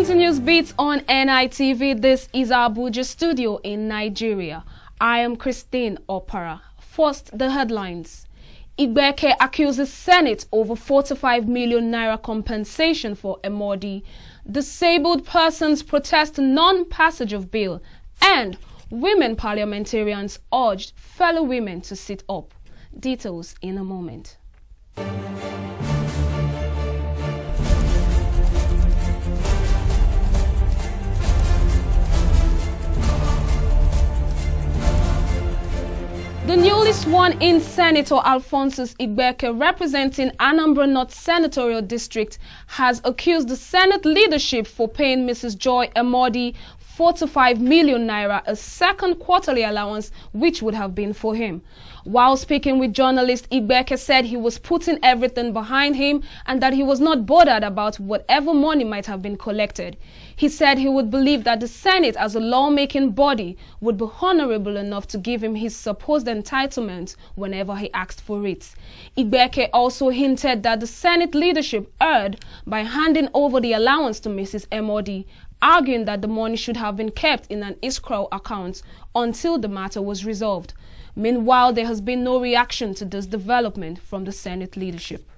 Welcome to News Beats on NITV. This is our Abuja studio in Nigeria. I am Christine Opara. First, the headlines. Igbeke accuses Senate over 45 million naira compensation for Emordi. Disabled persons protest non-passage of bill. And women parliamentarians urged fellow women to sit up. Details in a moment. The newly sworn-in Senator Alphonsus Igbeke, representing Anambra North Senatorial District, has accused the Senate leadership for paying Mrs Joy Emordi 45 million naira, a second quarterly allowance which would have been for him. While speaking with journalists, Igbeke said he was putting everything behind him and that he was not bothered about whatever money might have been collected. He said he would believe that the Senate as a lawmaking body would be honorable enough to give him his supposed entitlement whenever he asked for it. Igbeke also hinted that the Senate leadership erred by handing over the allowance to Mrs Emordi, arguing that the money should have been kept in an escrow account until the matter was resolved. Meanwhile, there has been no reaction to this development from the Senate leadership.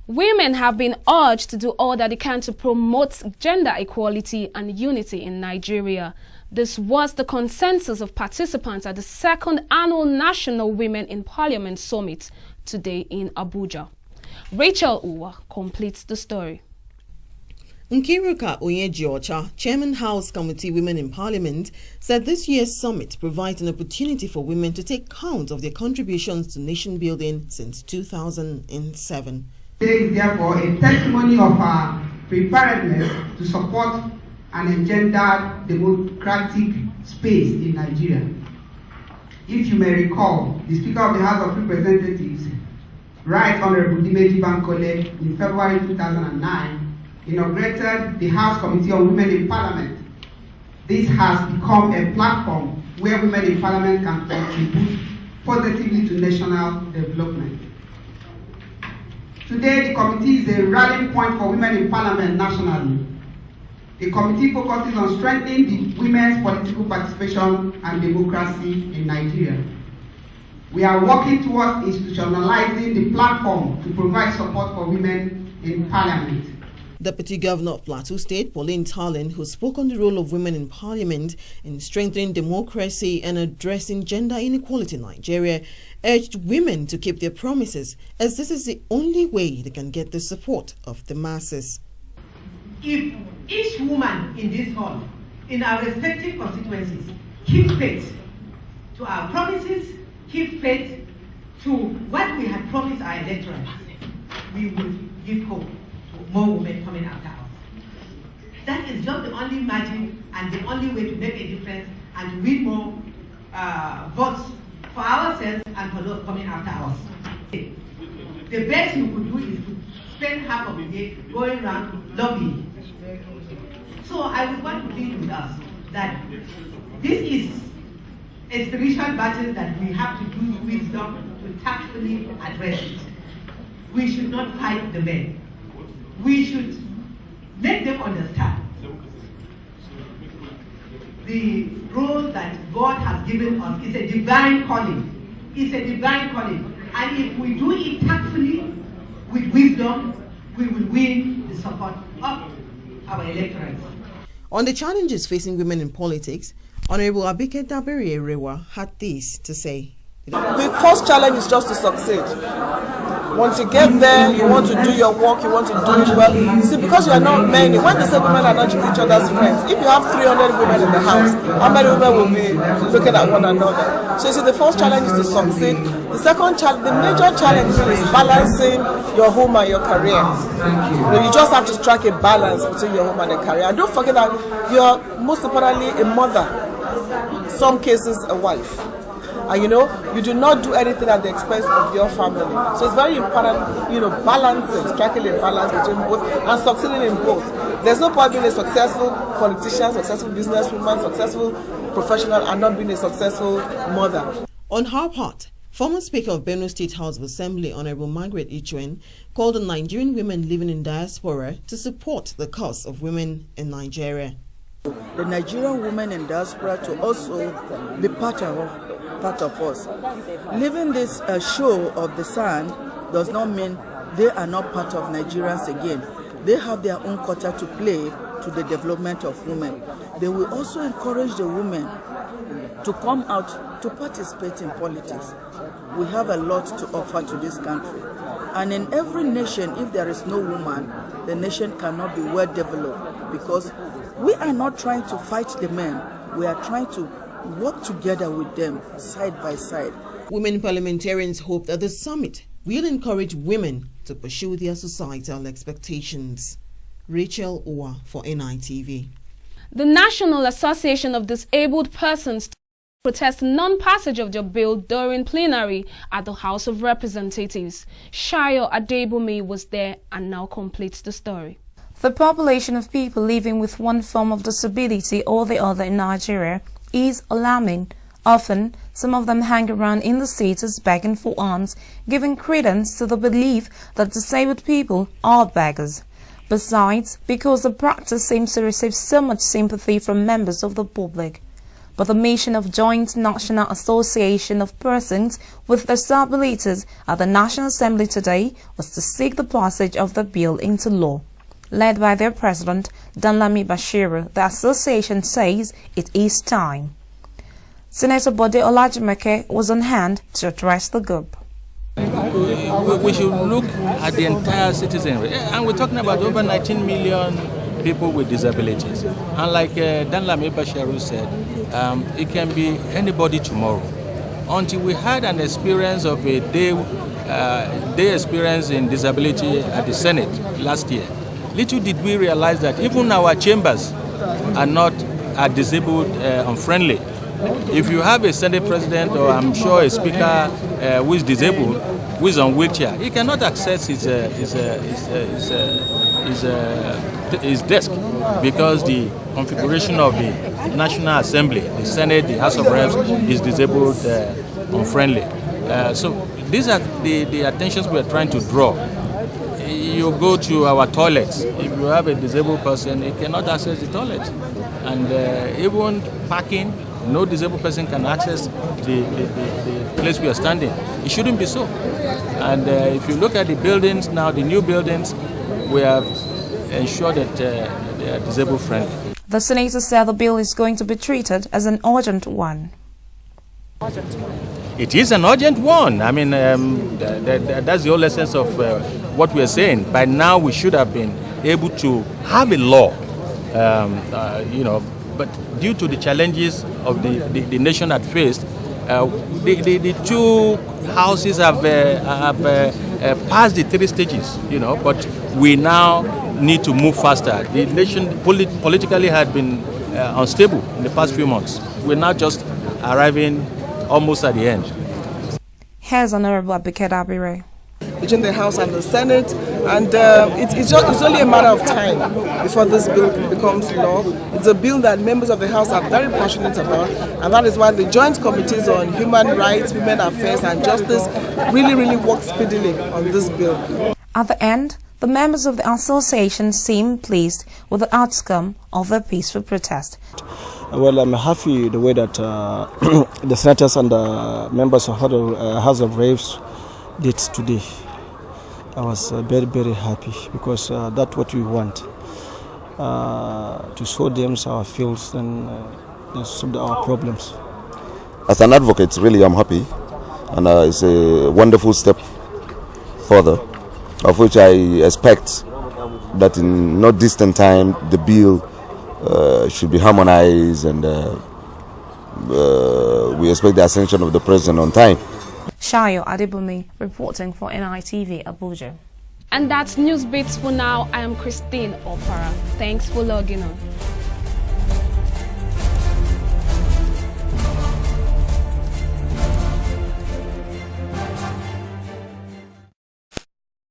Women have been urged to do all that they can to promote gender equality and unity in Nigeria. This was the consensus of participants at the second annual National Women in Parliament Summit today in Abuja. Rachel Uwa completes the story. Nkiruka Onyejiocha, Chairman House Committee Women in Parliament, said this year's summit provides an opportunity for women to take count of their contributions to nation building since 2007. Today is therefore a testimony of our preparedness to support an engendered democratic space in Nigeria. If you may recall, the Speaker of the House of Representatives, Right Honorable Dimeji Bankole, in February 2009, inaugurated the House Committee on Women in Parliament. This has become a platform where women in Parliament can contribute positively to national development. Today, the committee is a rallying point for women in Parliament nationally. The committee focuses on strengthening the women's political participation and democracy in Nigeria. We are working towards institutionalizing the platform to provide support for women in Parliament. Deputy Governor of Plateau State, Pauline Talin, who spoke on the role of women in Parliament in strengthening democracy and addressing gender inequality in Nigeria, urged women to keep their promises, as this is the only way they can get the support of the masses. If each woman in this hall, in our respective constituencies, keep faith to our promises, keep faith to what we had promised our electorate, we will give hope to more women coming after us. That is just the only magic and the only way to make a difference and to win more votes for ourselves and for those coming after us. The best you could do is to spend half of the day going around lobbying. So I would want to plead with us that this is a spiritual battle that we have to use wisdom to tactfully address it. We should not fight the men. We should make them understand the role that God has given us is a divine calling. It's a divine calling. And if we do it tactfully, with wisdom, we will win the support of our electorate. On the challenges facing women in politics, Honorable Abike Dabiri Erewa had this to say. The first challenge is just to succeed. Once you get there, you want to do your work, you want to do it well. See, because you are not many, when they say women are not each other's friends, if you have 300 women in the house, how many women will be looking at one another? So you see, the first challenge is to succeed. The second challenge, the major challenge is balancing your home and your career. You just have to strike a balance between your home and your career. And don't forget that you are most importantly a mother, some cases a wife. And you do not do anything at the expense of your family. So it's very important, balancing, striking a balance between both and succeeding in both. There's no point being a successful politician, successful businesswoman, successful professional and not being a successful mother. On her part, Former Speaker of Benue State House of Assembly, Honorable Margaret Ichuen, called on Nigerian women living in diaspora to support the cause of women in Nigeria. The Nigerian women in diaspora to also be part of us. Leaving this show of the sun does not mean they are not part of Nigerians again. They have their own quota to play to the development of women. They will also encourage the women to come out to participate in politics. We have a lot to offer to this country. And in every nation, if there is no woman, the nation cannot be well developed, because we are not trying to fight the men. We are trying to work together with them side by side. Women parliamentarians hope that the summit will encourage women to pursue their societal expectations. Rachel Owa for NITV. The National Association of Disabled Persons protest non-passage of their bill during plenary at the House of Representatives. Shayo Adebumi was there and now completes the story. The population of people living with one form of disability or the other in Nigeria is alarming. Often, some of them hang around in the streets begging for alms, giving credence to the belief that disabled people are beggars. Besides, because the practice seems to receive so much sympathy from members of the public. But the mission of Joint National Association of Persons with Disabilities at the National Assembly today was to seek the passage of the bill into law. Led by their president, Danlami Bashiru, the association says it is time. Senator Bode Olajimeke was on hand to address the group. We should look at the entire citizenry, and we're talking about over 19 million people with disabilities. And like Danlami Bashiru said, it can be anybody tomorrow. Until we had an experience of a day experience in disability at the Senate last year, little did we realize that even our chambers are disabled unfriendly. If you have a Senate president, or I'm sure a speaker who is disabled, who is on wheelchair, he cannot access his desk because the configuration of the National Assembly, the Senate, the House of Reps is disabled unfriendly. So these are the attentions we are trying to draw. You go to our toilets. If you have a disabled person, he cannot access the toilet. And even parking, no disabled person can access the place we are standing. It shouldn't be so. And if you look at the buildings now, the new buildings, we have ensured that they are disabled friendly. The senator said the bill is going to be treated as an urgent one. It is an urgent one. I mean, that's the whole essence of what we are saying. By now, we should have been able to have a law, but due to the challenges of the nation had faced, the two houses have passed the 3 stages, but we now need to move faster. The nation politically had been unstable in the past few months. We're now just arriving almost at the end. Here's Honorable Abike Dabire. Between the House and the Senate, and it's only a matter of time before this bill becomes law. It's a bill that members of the House are very passionate about, and that is why the Joint Committees on Human Rights, Women Affairs and Justice really work speedily on this bill. At the end, the members of the association seem pleased with the outcome of their peaceful protest. Well, I'm happy the way that the senators and the members of House of Reps did today. I was very happy because that's what we want, to show them our fields and solve our problems. As an advocate, really I'm happy, and it's a wonderful step further, of which I expect that in no distant time the bill should be harmonized, and we expect the ascension of the president on time. Shayo Adebumi reporting for NITV Abuja. And that's News Beats for now. I am Christine Opara. Thanks for logging on.